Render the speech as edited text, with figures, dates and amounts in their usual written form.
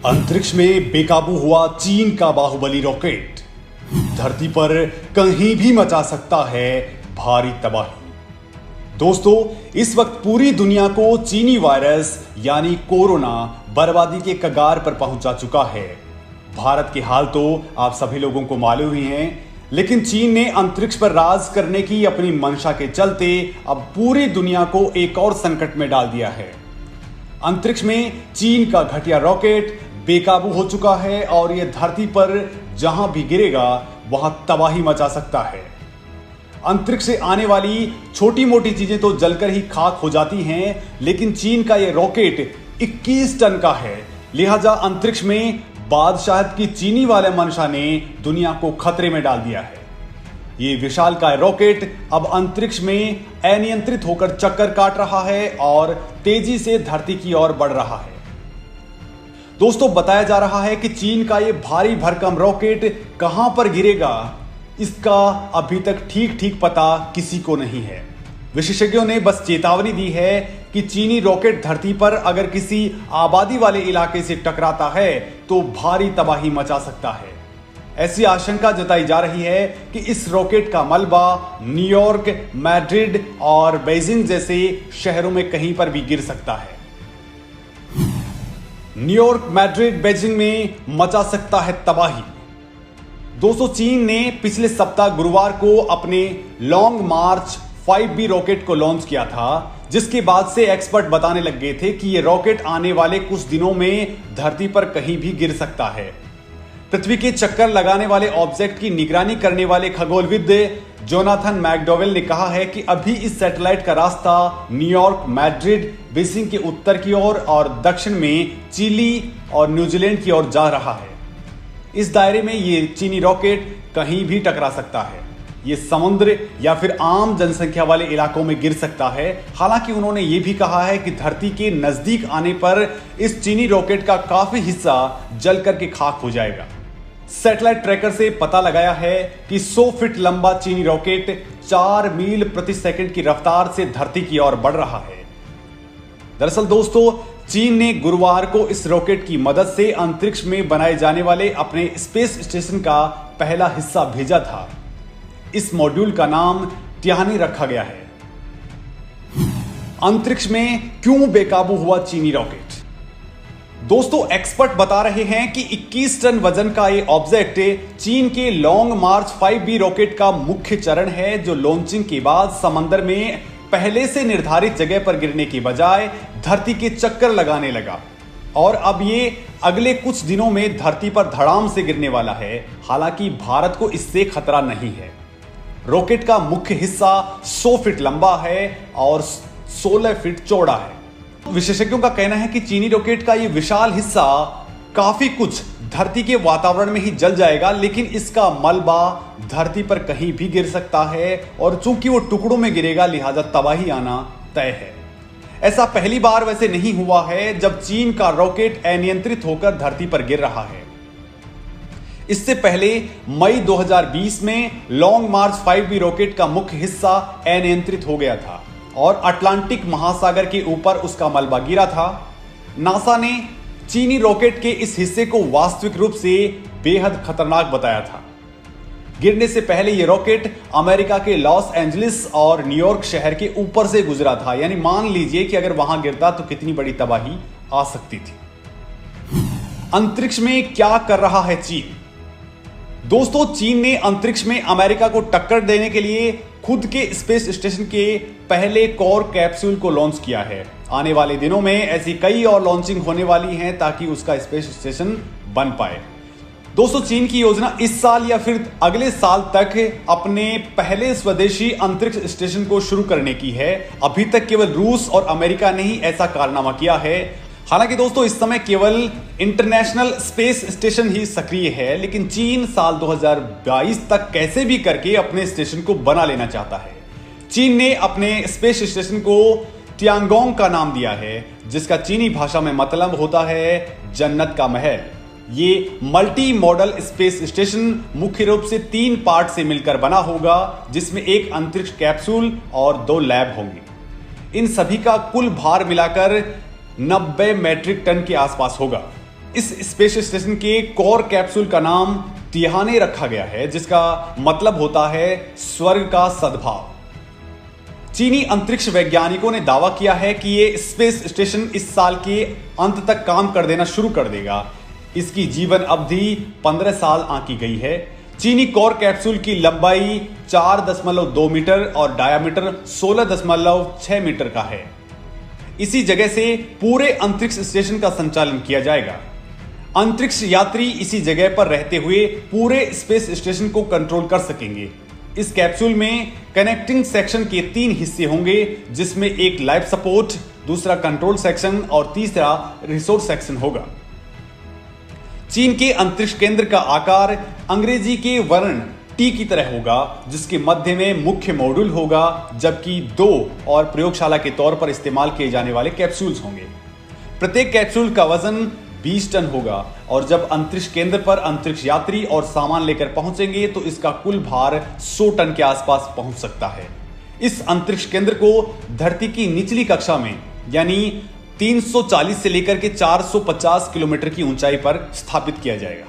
अंतरिक्ष में बेकाबू हुआ चीन का बाहुबली रॉकेट धरती पर कहीं भी मचा सकता है भारी तबाही। दोस्तों, इस वक्त पूरी दुनिया को चीनी वायरस यानी कोरोना बर्बादी के कगार पर पहुंचा चुका है। भारत के हाल तो आप सभी लोगों को मालूम ही है, लेकिन चीन ने अंतरिक्ष पर राज करने की अपनी मंशा के चलते अब पूरी दुनिया को एक और संकट में डाल दिया है। अंतरिक्ष में चीन का घटिया रॉकेट बेकाबू हो चुका है और यह धरती पर जहां भी गिरेगा वहां तबाही मचा सकता है। अंतरिक्ष से आने वाली छोटी मोटी चीजें तो जलकर ही खाक हो जाती हैं, लेकिन चीन का यह रॉकेट 21 टन का है। लिहाजा अंतरिक्ष में बादशाहत की चीनी वाले मंशा ने दुनिया को खतरे में डाल दिया है। ये विशालकाय रॉकेट अब अंतरिक्ष में अनियंत्रित होकर चक्कर काट रहा है और तेजी से धरती की ओर बढ़ रहा है। दोस्तों, बताया जा रहा है कि चीन का यह भारी भरकम रॉकेट कहां पर गिरेगा, इसका अभी तक ठीक पता किसी को नहीं है। विशेषज्ञों ने बस चेतावनी दी है कि चीनी रॉकेट धरती पर अगर किसी आबादी वाले इलाके से टकराता है तो भारी तबाही मचा सकता है। ऐसी आशंका जताई जा रही है कि इस रॉकेट का मलबा न्यूयॉर्क, मैड्रिड और बीजिंग जैसे शहरों में कहीं पर भी गिर सकता है। न्यूयॉर्क, मैड्रिड, बीजिंग में मचा सकता है तबाही। दोस्तों, चीन ने पिछले सप्ताह गुरुवार को अपने लॉन्ग मार्च 5B रॉकेट को लॉन्च किया था, जिसके बाद से एक्सपर्ट बताने लग गए थे कि यह रॉकेट आने वाले कुछ दिनों में धरती पर कहीं भी गिर सकता है। पृथ्वी के चक्कर लगाने वाले ऑब्जेक्ट की निगरानी करने वाले खगोलविद जोनाथन मैकडॉवेल ने कहा है कि अभी इस सैटेलाइट का रास्ता न्यूयॉर्क, मैड्रिड, बीजिंग के उत्तर की ओर और दक्षिण में चिली और न्यूजीलैंड की ओर जा रहा है। इस दायरे में ये चीनी रॉकेट कहीं भी टकरा सकता है। ये समुद्र या फिर आम जनसंख्या वाले इलाकों में गिर सकता है। हालांकि उन्होंने ये भी कहा है कि धरती के नजदीक आने पर इस चीनी रॉकेट का काफी हिस्सा जल करके खाक हो जाएगा। सैटेलाइट ट्रैकर से पता लगाया है कि 100 फीट लंबा चीनी रॉकेट 4 मील प्रति सेकंड की रफ्तार से धरती की ओर बढ़ रहा है। दरअसल दोस्तों, चीन ने गुरुवार को इस रॉकेट की मदद से अंतरिक्ष में बनाए जाने वाले अपने स्पेस स्टेशन का पहला हिस्सा भेजा था। इस मॉड्यूल का नाम टियानी रखा गया है। अंतरिक्ष में क्यों बेकाबू हुआ चीनी रॉकेट? दोस्तों, एक्सपर्ट बता रहे हैं कि 21 टन वजन का यह ऑब्जेक्ट चीन के लॉन्ग मार्च 5B रॉकेट का मुख्य चरण है, जो लॉन्चिंग के बाद समंदर में पहले से निर्धारित जगह पर गिरने की बजाय धरती के चक्कर लगाने लगा और अब ये अगले कुछ दिनों में धरती पर धड़ाम से गिरने वाला है। हालांकि भारत को इससे खतरा नहीं है। रॉकेट का मुख्य हिस्सा 100 फीट लंबा है और 16 फीट चौड़ा है। विशेषज्ञों का कहना है कि चीनी रॉकेट का यह विशाल हिस्सा काफी कुछ धरती के वातावरण में ही जल जाएगा, लेकिन इसका मलबा धरती पर कहीं भी गिर सकता है और चूंकि वो टुकड़ों में गिरेगा, लिहाजा तबाही आना तय है। ऐसा पहली बार वैसे नहीं हुआ है जब चीन का रॉकेट अनियंत्रित होकर धरती पर गिर रहा है। इससे पहले मई 2020 में लॉन्ग मार्च 5B रॉकेट का मुख्य हिस्सा अनियंत्रित हो गया था और अटलांटिक महासागर के ऊपर उसका मलबा गिरा था। नासा ने चीनी रॉकेट के इस हिस्से को वास्तविक रूप से बेहद खतरनाक बताया था। गिरने से पहले यह रॉकेट अमेरिका के लॉस एंजलिस और न्यूयॉर्क शहर के ऊपर से गुजरा था। यानी मान लीजिए कि अगर वहां गिरता तो कितनी बड़ी तबाही आ सकती थी। अंतरिक्ष में क्या कर रहा है चीन? दोस्तों, चीन ने अंतरिक्ष में अमेरिका को टक्कर देने के लिए खुद के स्पेस स्टेशन के पहले कोर कैप्सूल को लॉन्च किया है। आने वाले दिनों में ऐसी कई और लॉन्चिंग होने वाली हैं ताकि उसका स्पेस स्टेशन बन पाए। दोस्तों, चीन की योजना इस साल या फिर अगले साल तक अपने पहले स्वदेशी अंतरिक्ष स्टेशन को शुरू करने की है। अभी तक केवल रूस और अमेरिका ने ही ऐसा कारनामा किया है। हालांकि दोस्तों, इस समय केवल इंटरनेशनल स्पेस स्टेशन ही सक्रिय है, लेकिन चीन साल 2022 तक कैसे भी करके अपने स्टेशन को बना लेना चाहता है। चीन ने अपने स्पेस स्टेशन को टियांगोंग का नाम दिया है, जिसका चीनी भाषा में मतलब होता है जन्नत का महल। ये मल्टी मॉडल स्पेस स्टेशन मुख्य रूप से 3 पार्ट से मिलकर बना होगा, जिसमें एक अंतरिक्ष कैप्सूल और 2 लैब होंगे। इन सभी का कुल भार मिलाकर 90 मीट्रिक टन के आसपास होगा। इस स्पेस स्टेशन के कोर कैप्सूल का नाम तिहाने रखा गया है, जिसका मतलब होता है स्वर्ग का सद्भाव। चीनी अंतरिक्ष वैज्ञानिकों ने दावा किया है कि यह स्पेस स्टेशन इस साल के अंत तक काम कर देना शुरू कर देगा। इसकी जीवन अवधि 15 साल आंकी गई है। चीनी कोर कैप्सूल की लंबाई 4.2 मीटर और डायामीटर 16.6 मीटर का है। इसी जगह से पूरे अंतरिक्ष स्टेशन का संचालन किया जाएगा। अंतरिक्ष यात्री इसी जगह पर रहते हुए पूरे स्पेस स्टेशन को कंट्रोल कर सकेंगे। इस कैप्सूल में कनेक्टिंग सेक्शन के 3 हिस्से होंगे, जिसमें एक लाइफ सपोर्ट, दूसरा कंट्रोल सेक्शन और तीसरा रिसोर्स सेक्शन होगा। चीन के अंतरिक्ष केंद्र का आकार अंग्रेजी के वर्ण टी की तरह होगा, जिसके मध्य में मुख्य मॉड्यूल होगा, जबकि 2 और प्रयोगशाला के तौर पर इस्तेमाल किए जाने वाले कैप्सूल्स होंगे। प्रत्येक कैप्सूल का वजन 20 टन होगा और जब अंतरिक्ष केंद्र पर अंतरिक्ष यात्री और सामान लेकर पहुंचेंगे तो इसका कुल भार 100 टन के आसपास पहुंच सकता है। इस अंतरिक्ष केंद्र को धरती की निचली कक्षा में यानी 340 से लेकर के 450 किलोमीटर की ऊंचाई पर स्थापित किया जाएगा।